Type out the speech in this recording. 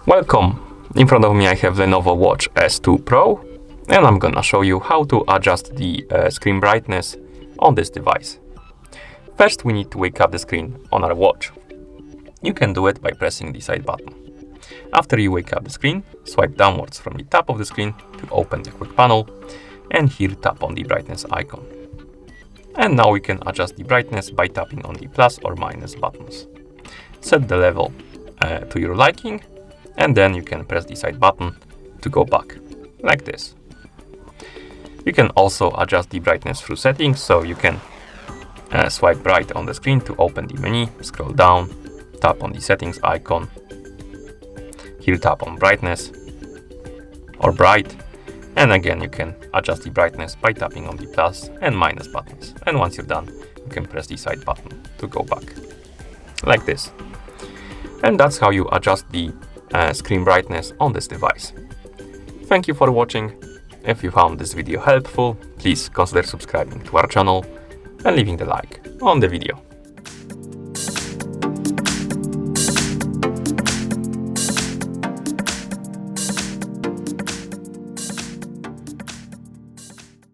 Welcome! In front of me I have Lenovo Watch S2 Pro, and I'm gonna show you how to adjust the screen brightness on this device. First, we need to wake up the screen on our watch. You can do it by pressing the side button. After you wake up the screen, swipe downwards from the top of the screen to open the quick panel, and here tap on the brightness icon. And now we can adjust the brightness by tapping on the plus or minus buttons. Set the level to your liking, and then you can press the side button to go back, like this. You can also adjust the brightness through settings, so you can swipe right on the screen to open the menu, scroll down, tap on the settings icon, here tap on brightness or bright, and again you can adjust the brightness by tapping on the plus and minus buttons. And once you're done, you can press the side button to go back, like this. And that's how you adjust the screen brightness on this device. Thank you for watching. If you found this video helpful, please consider subscribing to our channel and leaving the like on the video.